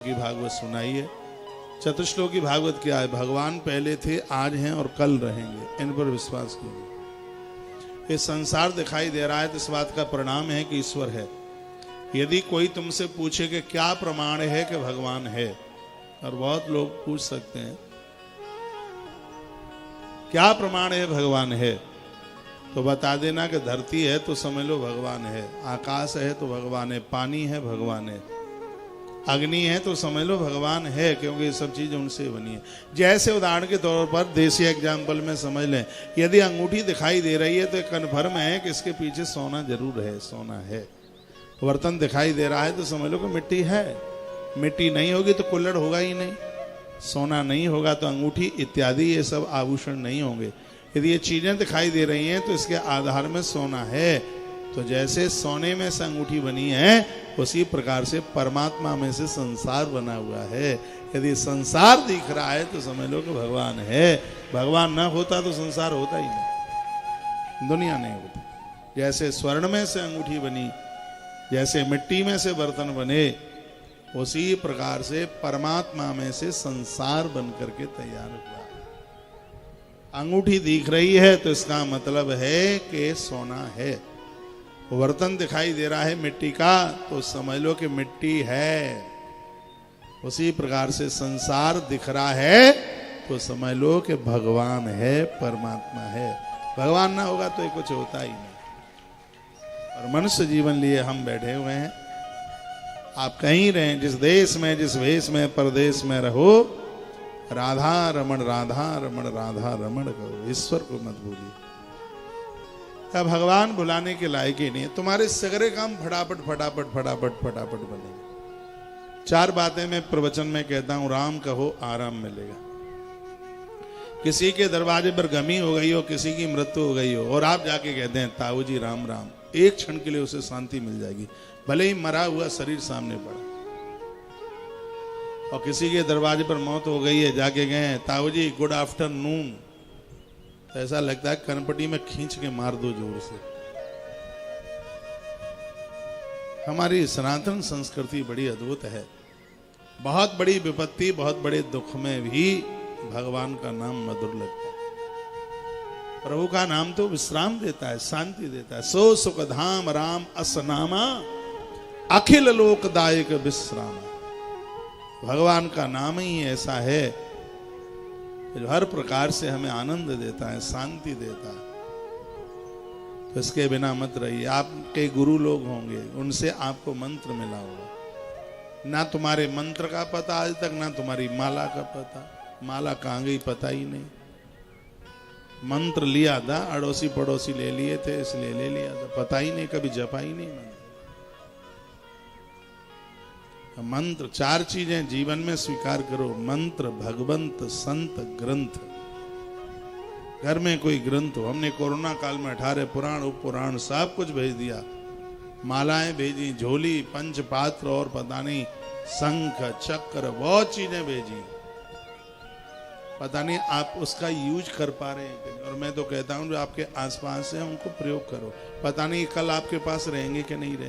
की भागवत सुनाई है। चतुश्लोकी भागवत क्या है? भगवान पहले थे, आज हैं और कल रहेंगे, इन पर विश्वास कीजिए। ये संसार दिखाई दे रहा है तो इस बात का परिणाम है कि ईश्वर है। यदि कोई तुमसे पूछे कि क्या प्रमाण है कि भगवान है, और बहुत लोग पूछ सकते हैं क्या प्रमाण है भगवान है, तो बता देना कि धरती है तो समझ लो भगवान है, आकाश है तो भगवान है, पानी है भगवान है, अग्नि है तो समझ लो भगवान है, क्योंकि ये सब चीज उनसे बनी है। जैसे उदाहरण के तौर पर देसी एग्जाम्पल में समझ लें, यदि अंगूठी दिखाई दे रही है तो कन्फर्म है कि इसके पीछे सोना जरूर है, सोना है। बर्तन दिखाई दे रहा है तो समझ लो कि मिट्टी है, मिट्टी नहीं होगी तो कुल्हड़ होगा ही नहीं, सोना नहीं होगा तो अंगूठी इत्यादि ये सब आभूषण नहीं होंगे। यदि ये चीजें दिखाई दे रही हैं तो इसके आधार में सोना है। तो जैसे सोने में से अंगूठी बनी है, उसी प्रकार से परमात्मा में से संसार बना हुआ है। यदि संसार दिख रहा है तो समझ लो कि भगवान है। भगवान ना होता तो संसार होता ही नहीं, दुनिया नहीं होती। जैसे स्वर्ण में से अंगूठी बनी, जैसे मिट्टी में से बर्तन बने, उसी प्रकार से परमात्मा में से संसार बन करके तैयार हुआ। अंगूठी दिख रही है तो इसका मतलब है कि सोना है। बर्तन दिखाई दे रहा है मिट्टी का तो समझ लो कि मिट्टी है। उसी प्रकार से संसार दिख रहा है तो समझ लो कि भगवान है, परमात्मा है। भगवान ना होगा तो ये कुछ होता ही नहीं। और मनुष्य जीवन लिए हम बैठे हुए हैं। आप कहीं रहें, जिस देश में, जिस वेश में, परदेश में रहो, राधा रमण राधा रमण राधा रमण करो, ईश्वर को मत भूलिए। अब भगवान बुलाने के लायक ही नहीं है। तुम्हारे सगरे काम फटाफट फटाफट फटाफट फटाफट बनेंगे। चार बातें मैं प्रवचन में कहता हूं, राम कहो आराम मिलेगा। किसी के दरवाजे पर गमी हो गई हो, किसी की मृत्यु हो गई हो, और आप जाके कहते हैं ताऊ जी राम राम, एक क्षण के लिए उसे शांति मिल जाएगी, भले ही मरा हुआ शरीर सामने पड़ा। और किसी के दरवाजे पर मौत हो गई है, जाके गए ताऊ जी गुड आफ्टरनून, तो ऐसा लगता है कनपटी में खींच के मार दो जोर से। हमारी सनातन संस्कृति बड़ी अद्भुत है। बहुत बड़ी विपत्ति, बहुत बड़े दुख में भी भगवान का नाम मधुर लगता है। प्रभु का नाम तो विश्राम देता है, शांति देता है। सो सुख धाम राम असनामा, अखिल लोकदायक विश्राम। भगवान का नाम ही ऐसा है जो हर प्रकार से हमें आनंद देता है, शांति देता है। तो इसके बिना मत रहिए। आपके गुरु लोग होंगे, उनसे आपको मंत्र मिला होगा। ना तुम्हारे मंत्र का पता आज तक, ना तुम्हारी माला का पता। माला कहाँ गई पता ही नहीं। मंत्र लिया था, अड़ोसी पड़ोसी ले लिए थे, इसलिए ले लिया था, पता ही नहीं, कभी जपा ही नहीं मंत्र। मंत्र चार चीजें जीवन में स्वीकार करो, मंत्र, भगवंत, संत, ग्रंथ। घर में कोई ग्रंथ हो। हमने कोरोना काल में 18 पुराण उपपुराण सब कुछ भेज दिया, मालाएं भेजी, झोली, पंच पात्र और पता नहीं शंख चक्र, बहुत चीजें भेजी। पता नहीं आप उसका यूज कर पा रहे हैं। और मैं तो कहता हूं जो आपके आसपास है उनको प्रयोग करो, पता नहीं कल आपके पास रहेंगे कि नहीं रहेंगे।